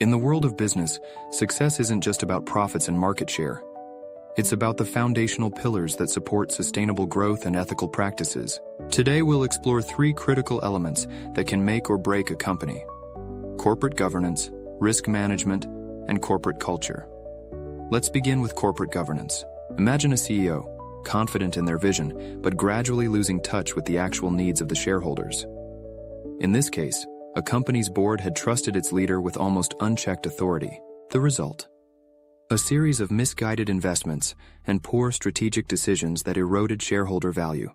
In the world of business, success isn't just about profits and market share. It's about the foundational pillars that support sustainable growth and ethical practices. Today we'll explore 3 critical elements that can make or break a company: corporate governance, risk management, and corporate culture. Let's begin with corporate governance. Imagine a CEO, confident in their vision, but gradually losing touch with the actual needs of the shareholders. In this case, a company's board had trusted its leader with almost unchecked authority. The result? A series of misguided investments and poor strategic decisions that eroded shareholder value.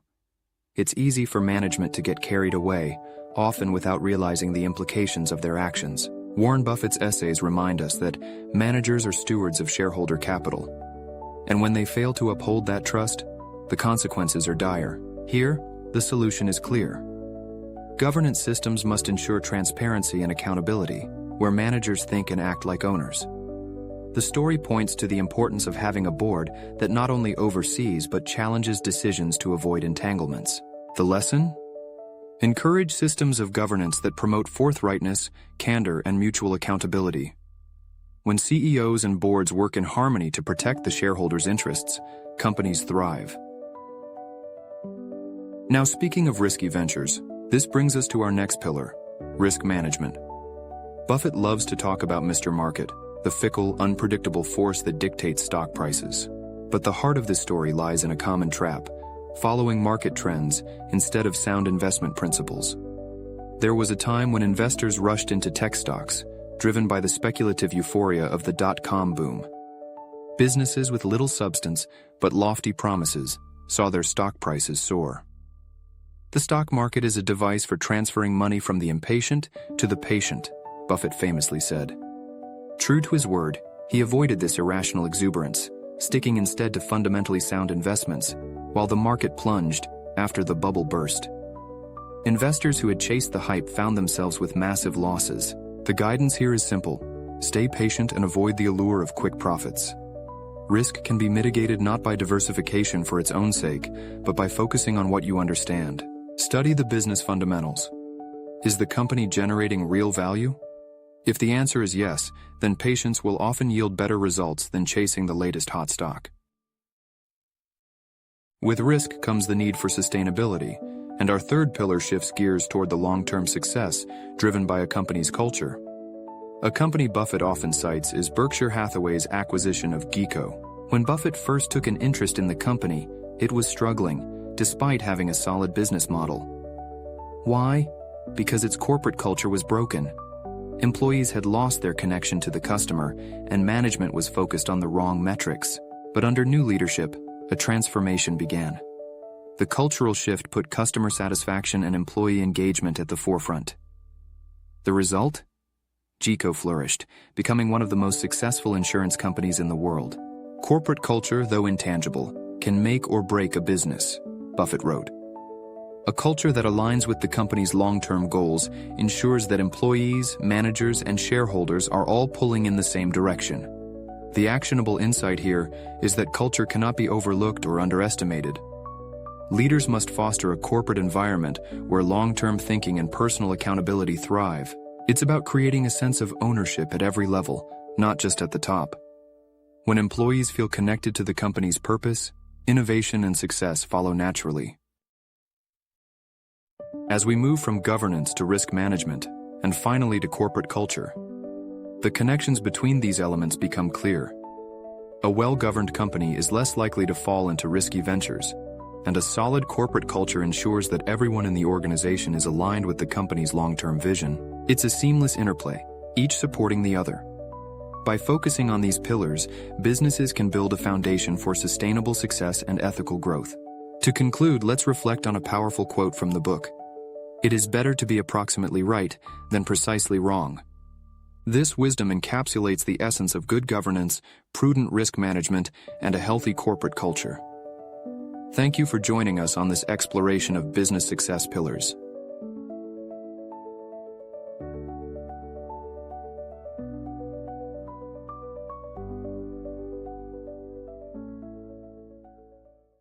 It's easy for management to get carried away, often without realizing the implications of their actions. Warren Buffett's essays remind us that managers are stewards of shareholder capital. And when they fail to uphold that trust, the consequences are dire. Here, the solution is clear. Governance systems must ensure transparency and accountability, where managers think and act like owners. The story points to the importance of having a board that not only oversees but challenges decisions to avoid entanglements. The lesson? Encourage systems of governance that promote forthrightness, candor, and mutual accountability. When CEOs and boards work in harmony to protect the shareholders' interests, companies thrive. Now, speaking of risky ventures, this brings us to our next pillar: risk management. Buffett loves to talk about Mr. Market, the fickle, unpredictable force that dictates stock prices. But the heart of this story lies in a common trap: following market trends instead of sound investment principles. There was a time when investors rushed into tech stocks, driven by the speculative euphoria of the dot-com boom. Businesses with little substance but lofty promises saw their stock prices soar. The stock market is a device for transferring money from the impatient to the patient, Buffett famously said. True to his word, he avoided this irrational exuberance, sticking instead to fundamentally sound investments, while the market plunged after the bubble burst. Investors who had chased the hype found themselves with massive losses. The guidance here is simple: stay patient and avoid the allure of quick profits. Risk can be mitigated not by diversification for its own sake, but by focusing on what you understand. Study the business fundamentals. Is the company generating real value? If the answer is yes, then patience will often yield better results than chasing the latest hot stock. With risk comes the need for sustainability, and our third pillar shifts gears toward the long-term success driven by a company's culture. A company Buffett often cites is Berkshire Hathaway's acquisition of GEICO. When Buffett first took an interest in the company, it was struggling, despite having a solid business model. Why? Because its corporate culture was broken. Employees had lost their connection to the customer, and management was focused on the wrong metrics. But under new leadership, a transformation began. The cultural shift put customer satisfaction and employee engagement at the forefront. The result? GEICO flourished, becoming one of the most successful insurance companies in the world. Corporate culture, though intangible, can make or break a business, Buffett wrote. A culture that aligns with the company's long-term goals ensures that employees, managers, and shareholders are all pulling in the same direction. The actionable insight here is that culture cannot be overlooked or underestimated. Leaders must foster a corporate environment where long-term thinking and personal accountability thrive. It's about creating a sense of ownership at every level, not just at the top. When employees feel connected to the company's purpose, innovation and success follow naturally. As we move from governance to risk management, and finally to corporate culture, the connections between these elements become clear. A well-governed company is less likely to fall into risky ventures, and a solid corporate culture ensures that everyone in the organization is aligned with the company's long-term vision. It's a seamless interplay, each supporting the other. By focusing on these pillars, businesses can build a foundation for sustainable success and ethical growth. To conclude, let's reflect on a powerful quote from the book. It is better to be approximately right than precisely wrong. This wisdom encapsulates the essence of good governance, prudent risk management, and a healthy corporate culture. Thank you for joining us on this exploration of business success pillars.